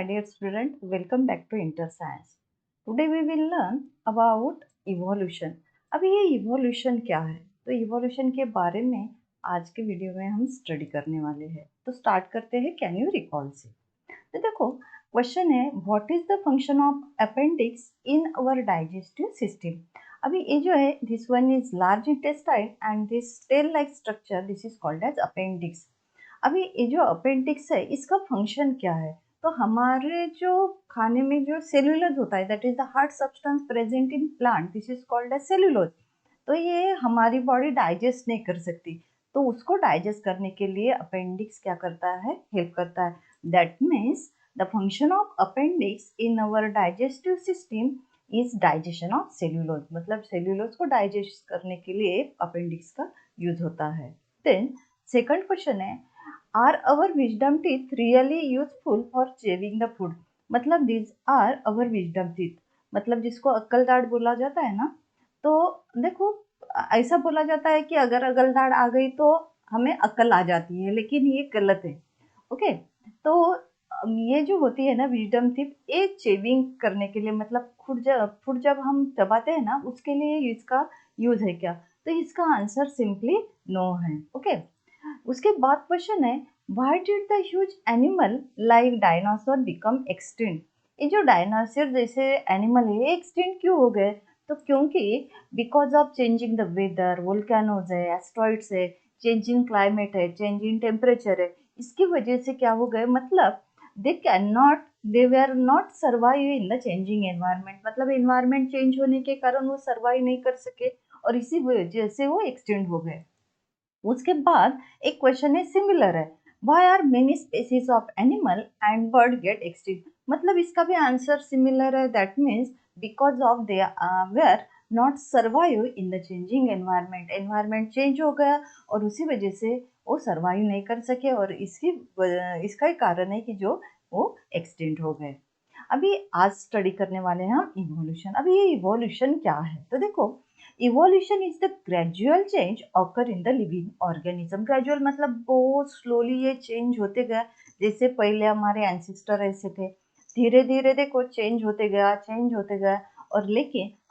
dear student, welcome back to Inter Science. Today we will learn about evolution. अभी ये evolution क्या है? तो evolution के बारे में आज के वीडियो में हम स्टडी करने वाले हैं. तो स्टार्ट करते हैं. कैन यू रिकॉल से? तो देखो क्वेश्चन है what is the function of appendix in our digestive system. अभी ये जो है this one is large intestine and this tail like structure this is called as appendix. अभी ये जो अपेंडिक्स है इसका फंक्शन क्या है? तो हमारे जो खाने में जो सेल्यूलोज होता है that is the hard substance present in plant this is called as cellulose. तो ये हमारी बॉडी डाइजेस्ट नहीं कर सकती, तो उसको डाइजेस्ट करने के लिए अपेंडिक्स क्या करता है, हेल्प करता है. That means the function of appendix in our digestive system is digestion of cellulose. मतलब सेल्यूलोज को डाइजेस्ट करने के लिए अपेंडिक्स का यूज होता है. देन सेकंड क्वेश्चन है are our wisdom teeth really useful for chewing the food. मतलब this are our wisdom teeth, मतलब जिसको अक्कल दाढ़ बोला जाता है ना. तो देखो ऐसा बोला जाता है कि अगर अक्कल दाढ़ आ गई तो हमें अक्ल आ जाती है, लेकिन ये गलत है. ओके, तो ये जो होती है ना विजडम टीथ, ये चेविंग करने के लिए, मतलब फूड जब हम चबाते हैं ना उसके लिए इसका यूज है क्या? तो इसका आंसर सिंपली नो है. ओके, उसके बाद क्वेश्चन है why did the huge animal like dinosaur become extinct. ये जो डायनासोर जैसे एनिमल है ये एक्सटिंक्ट क्यों हो गए? तो क्योंकि because of changing the weather, volcanoes है, एस्ट्रॉइड्स है, चेंजिंग क्लाइमेट है, चेंजिंग टेम्परेचर है, इसकी वजह से क्या हो गए, मतलब they were not survive in the changing environment. मतलब एनवायरमेंट चेंज होने के कारण वो सर्वाइव नहीं कर सके और इसी वजह से वो एक्सटेंड हो गए. उसके बाद एक क्वेश्चन है सिमिलर है why are many species of animal and bird get extinct. मतलब इसका भी आंसर सिमिलर है. That means because of they were not survive in the changing environment. Environment change हो गया और उसी वजह से वो सर्वाइव नहीं कर सके और इसका ही कारण है कि जो वो एक्सटेंड हो गए. अभी आज स्टडी करने वाले हैं हम इवोल्यूशन. अभी ये इवोल्यूशन क्या है? तो देखो evolution is the gradual change occur in the living organism. Gradual मतलब बहुत स्लोली ये चेंज होते गया. जैसे पहले हमारे एंसेस्टर ऐसे थे, धीरे धीरे देखो चेंज होते गया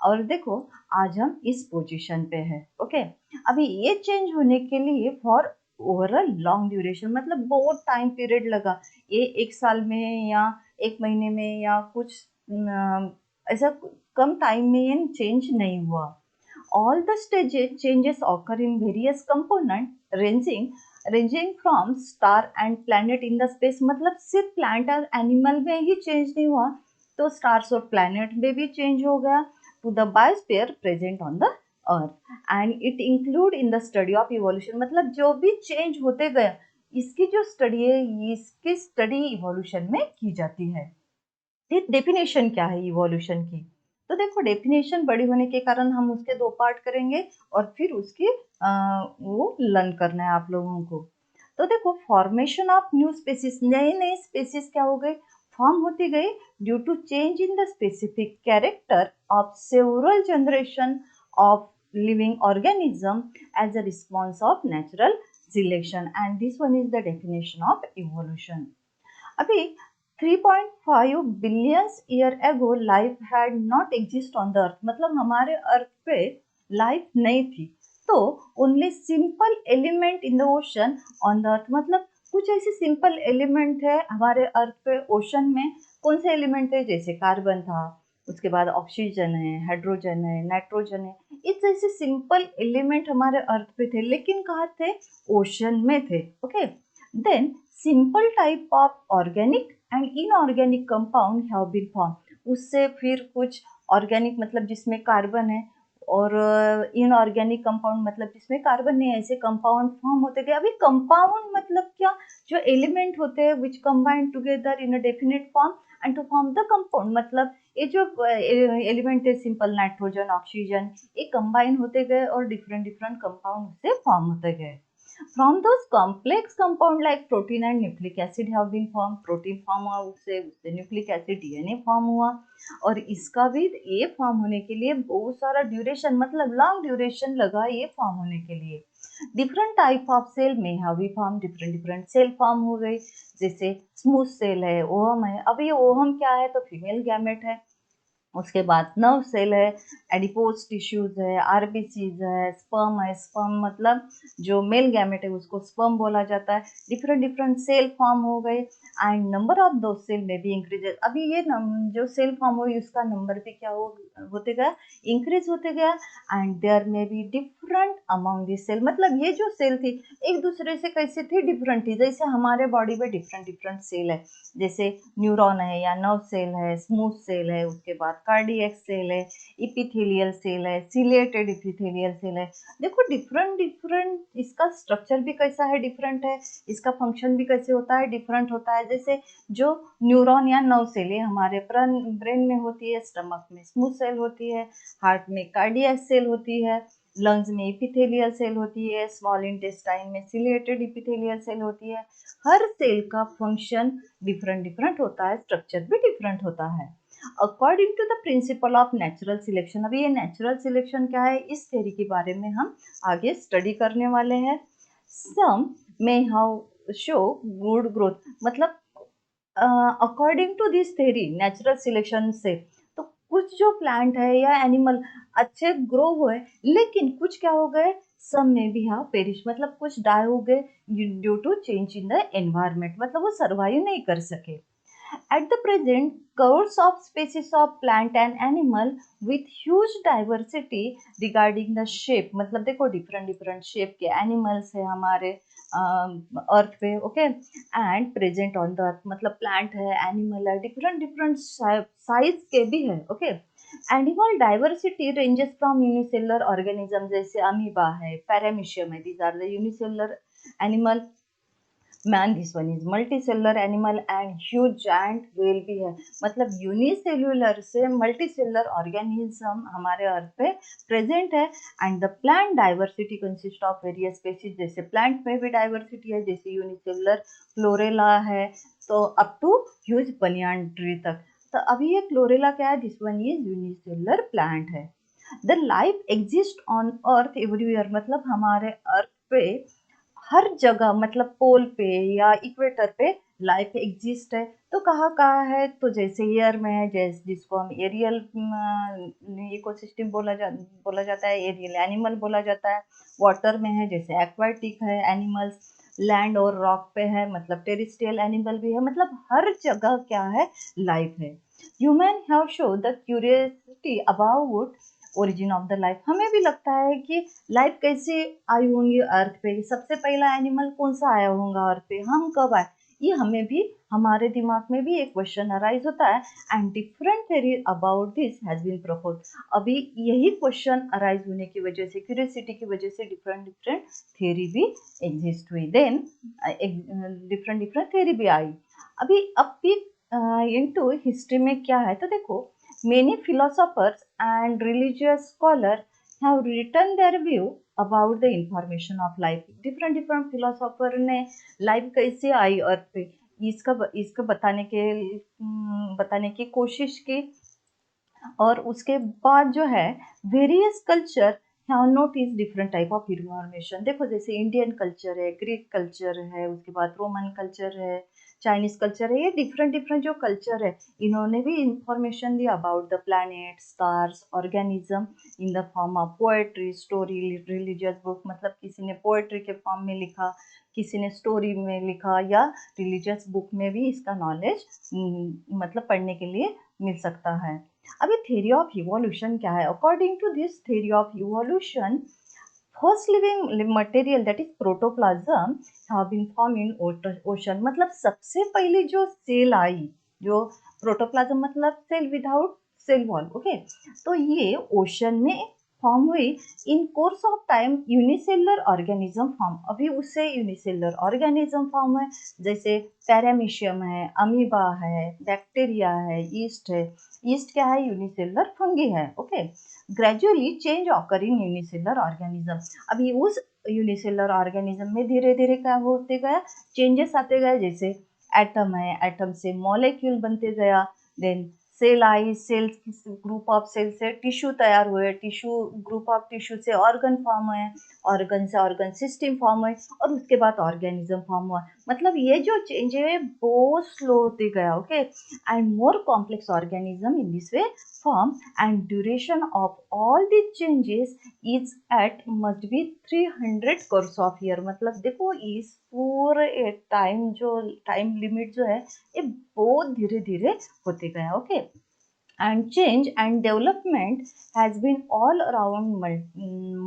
और देखो आज हम इस पोजीशन पे है. ओके, अभी ये चेंज होने के लिए for over a long duration, मतलब बहुत टाइम पीरियड लगा. ये एक साल में या एक महीने में या कुछ ऐसा कम टाइम में ये चेंज नहीं हुआ. All the stages changes occur in various component ranging from star and planet in the space. मतलब सिर्फ प्लांट और एनिमल में ही चेंज नहीं हुआ, तो स्टार्स और प्लैनेट में भी चेंज हो गया to the biosphere present on the earth and it include in the study of evolution. मतलब जो भी चेंज होते गए इसकी जो स्टडी है इसकी स्टडी इवोल्यूशन में की जाती है. डेफिनेशन क्या है इवोल्यूशन की? तो देखो डेफिनेशन बड़ी होने के कारण हम उसके दो पार्ट करेंगे और फिर उसकी वो लर्न करना है आप लोगों को. तो देखो फॉर्मेशन ऑफ न्यू स्पेसिस, नए नए स्पेसिस क्या हो गए, फॉर्म होती गई due to change in the specific character of several generation of living organism as a response of natural selection and this one is the definition of evolution. अभी 3.5 billions year ago life had not exist on the earth. मतलब हमारे earth पे life नहीं थी, तो only simple element in the ocean on the earth. मतलब कुछ ऐसे सिंपल एलिमेंट है हमारे अर्थ पे. ओशन में कौन से एलिमेंट थे? जैसे कार्बन था, उसके बाद ऑक्सीजन है, हाइड्रोजन है, नाइट्रोजन है. इस जैसे सिंपल एलिमेंट हमारे अर्थ पे थे, लेकिन कहाँ थे? ओशन में थे. Okay, then simple type of organic and inorganic compound have been form. उससे फिर कुछ ऑर्गेनिक मतलब जिसमें कार्बन है और इनऑर्गेनिक कंपाउंड मतलब जिसमें कार्बन नहीं है, ऐसे कंपाउंड फॉर्म होते गए. अभी कंपाउंड मतलब क्या? जो एलिमेंट होते हैं which combine together in a definite form and to form the compound. मतलब ये जो एलिमेंट है सिंपल नाइट्रोजन, ऑक्सीजन, ये कंबाइन होते गए और डिफरेंट डिफरेंट कंपाउंड से फॉर्म होते गए. From those complex compound like protein and nucleic acid have been form, protein form हुआ, उससे न्यूक्लिक एसिड डीएनए फॉर्म हुआ, और इसका भी ये फॉर्म होने के लिए बहुत सारा ड्यूरेशन, मतलब लॉन्ग ड्यूरेशन लगा ये फॉर्म होने के लिए। डिफरेंट टाइप ऑफ सेल में have be form, different different cell form हो गई, जैसे स्मूथ सेल है, ओहम है। अब ये ओहम क्या है, तो फीमेल गैमेट है। उसके बाद नर्व सेल है, एडिपोज टिश्यूज है, आरबीसीज है, स्पर्म है, स्पर्म मतलब जो मेल गैमेट है उसको स्पर्म बोला जाता है। डिफरेंट डिफरेंट सेल फॉर्म हो गए एंड नंबर ऑफ दो सेल में भी इंक्रीजेस। अभी ये जो सेल फॉर्म हुई उसका नंबर भी क्या होते गया, इंक्रीज होते गया। एंड देयर में be different among this cell, मतलब ये जो सेल थी एक दूसरे से कैसे थी, डिफरेंट थी। जैसे हमारे बॉडी में डिफरेंट डिफरेंट सेल है, जैसे न्यूरॉन है या नर्व सेल है, स्मूथ सेल है, उसके बाद कार्डियक सेल है, इपिथेलियल सेल है, सिलेटेड इपिथेलियल सेल है। देखो डिफरेंट डिफरेंट इसका स्ट्रक्चर भी कैसा है, डिफरेंट है, इसका फंक्शन भी कैसे होता है, डिफरेंट होता है। जैसे जो न्यूरॉन या नर्व सेल है हमारे ब्रेन में होती है, स्टमक में स्मूथ सेल होती है, हार्ट में कार्डियक सेल होती है, लंग्स में इपिथेलियल सेल होती है, स्मॉल इंटेस्टाइन में सिलेटेड इपिथेलियल सेल होती है। हर सेल का फंक्शन डिफरेंट डिफरेंट होता है, स्ट्रक्चर भी डिफरेंट होता है। According to the principle of natural selection, अभी ये नेचुरल सिलेक्शन क्या है, इस थ्योरी के बारे में हम आगे स्टडी करने वाले हैं। Some may how show good growth, मतलब according to this theory natural selection से, तो कुछ जो प्लांट है या एनिमल अच्छे ग्रो हुए, लेकिन कुछ क्या हो गए, सम में भी हाँ पेरिश, मतलब कुछ डाई हो गए due to change in the environment, मतलब वो सर्वाइव नहीं कर सके। At the present, crores of species of plant and animal with huge diversity regarding the shape, मतलब देखो डिफरेंट डिफरेंट शेप के एनिमल्स है हमारे अर्थ पे, okay. And present on the earth, मतलब प्लांट है, एनिमल है, डिफरेंट डिफरेंट साइज के भी है, okay. Animal diversity ranges from unicellular organism, जैसे अमीबा है, पैरामीशियम है, these are the unicellular animal. Man this one is multicellular animal and huge giant whale भी है, मतलब यूनिसेल्युलर से मल्टीसेलुलर ऑर्गेनिज्म हमारे अर्थ पे प्रेजेंट है। And the plant diversity consist of various species, जैसे प्लांट में भी डाइवर्सिटी है, जैसे यूनिसेलुलर क्लोरेला है, तो up to huge banyan tree तक। तो अभी ये क्लोरेला क्या है, this one is unicellular plant है। The life exist on earth everywhere, मतलब हमारे अर्थ पे हर जगह, मतलब पोल पे या इक्वेटर पे लाइफ एग्जिस्ट है। तो कहाँ कहाँ है, तो जैसे एयर में है, जैसे जिसको हम एरियल इकोसिस्टम बोला जाता है, एरियल एनिमल बोला जाता है। वाटर में है, जैसे एक्वाटिक है एनिमल्स। लैंड और रॉक पे है, मतलब टेरिस्ट्रियल एनिमल भी है, मतलब हर जगह क्या है, लाइफ है। Human have show the curiosity about origin of the life, हमें भी लगता है कि लाइफ कैसे आई होंगी अर्थ पे, सबसे पहला एनिमल कौन सा आया होगा अर्थ पे, हम कब आए, ये हमें भी, हमारे दिमाग में भी एक क्वेश्चन अराइज होता है। And different theory about this has been propose, अभी यही क्वेश्चन अराइज होने की वजह से, क्यूरियोसिटी की वजह से डिफरेंट डिफरेंट थ्योरी भी एग्जिस्ट हुई, देन डिफरेंट डिफरेंट थ्योरी भी आई। अब भी इनटू हिस्ट्री में क्या है, तो देखो many philosophers and religious scholars have written their view about the information of life, different different philosopher ने लाइफ कैसे आई अर्थ पे, इसका बताने की कोशिश की। और उसके बाद जो है various culture have notice different type of information, देखो जैसे इंडियन कल्चर है, ग्रीक कल्चर है, उसके बाद रोमन कल्चर है, चाइनीज कल्चर है, ये डिफरेंट डिफरेंट जो कल्चर है इन्होंने भी information the about the planet, stars, organism in the form of poetry, story, religious book, मतलब किसी ने पोएट्री के फॉर्म में लिखा, किसी ने स्टोरी में लिखा, या रिलीजियस बुक में भी इसका नॉलेज मतलब पढ़ने के लिए मिल सकता है। अभी थ्योरी ऑफ इवोल्यूशन क्या है, according to this theory of evolution, first living material that is protoplasm have been form in ocean, मतलब सबसे पहले जो सेल आई, जो प्रोटोप्लाज्म मतलब cell without cell wall, okay, तो ये ओशन में फॉर्म हुई। In course of time unicellular organism form, अभी उससे यूनिसेलुलर ऑर्गेनिज्म फॉर्म है, जैसे पैरामीशियम है, अमीबा है, बैक्टीरिया है, ईस्ट है। ईस्ट क्या है, यूनिसेलुलर फंगी है, okay. Gradually change occur in unicellular organism, अभी उस यूनिसेलर ऑर्गेनिज्म में धीरे धीरे क्या होते गया, चेंजेस आते गए। जैसे एटम है, एटम से मॉलिक्यूल बनते गया, देन सेल आई, सेल्स ग्रुप ऑफ सेल से टिश्यू तैयार हुए, टिश्यू ग्रुप ऑफ टिश्यू से ऑर्गन फॉर्म हुए, ऑर्गन से ऑर्गन सिस्टम फॉर्म हुए, और उसके बाद ऑर्गेनिज्म फॉर्म हुआ। मतलब ये जो चेंज है बहुत स्लो होते गया, okay, and more complex organism in this way form, and duration of all this changes is at must be 300 crores of year. मतलब देखो इस पूरे टाइम जो टाइम लिमिट जो है ये बहुत धीरे धीरे होते गया, okay. And change and development has been all around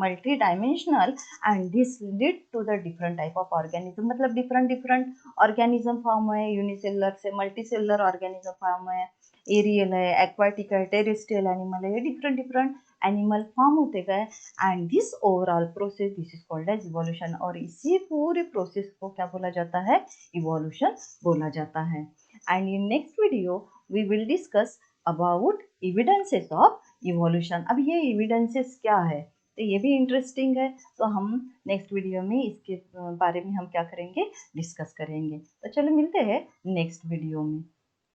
multi-dimensional, and this lead to the different type of organism। मतलब different organism फॉर्म हुए, यूनिसेलर से मल्टीसेलर ऑर्गेनिज्म फॉर्म हुए, एरियल है, एक्वाटिक है, टेरेस्ट्रियल एनिमल है, ये डिफरेंट एनिमल फॉर्म होते गए। And this overall process this is called as evolution, और इसी पूरे प्रोसेस को क्या बोला जाता है, इवोल्यूशन बोला जाता है। And in next video we will discuss about evidences of evolution. अब ये एविडेंसेस क्या है, तो ये भी इंटरेस्टिंग है, तो हम नेक्स्ट वीडियो में इसके बारे में हम क्या करेंगे, डिस्कस करेंगे। तो चलो मिलते हैं नेक्स्ट वीडियो में।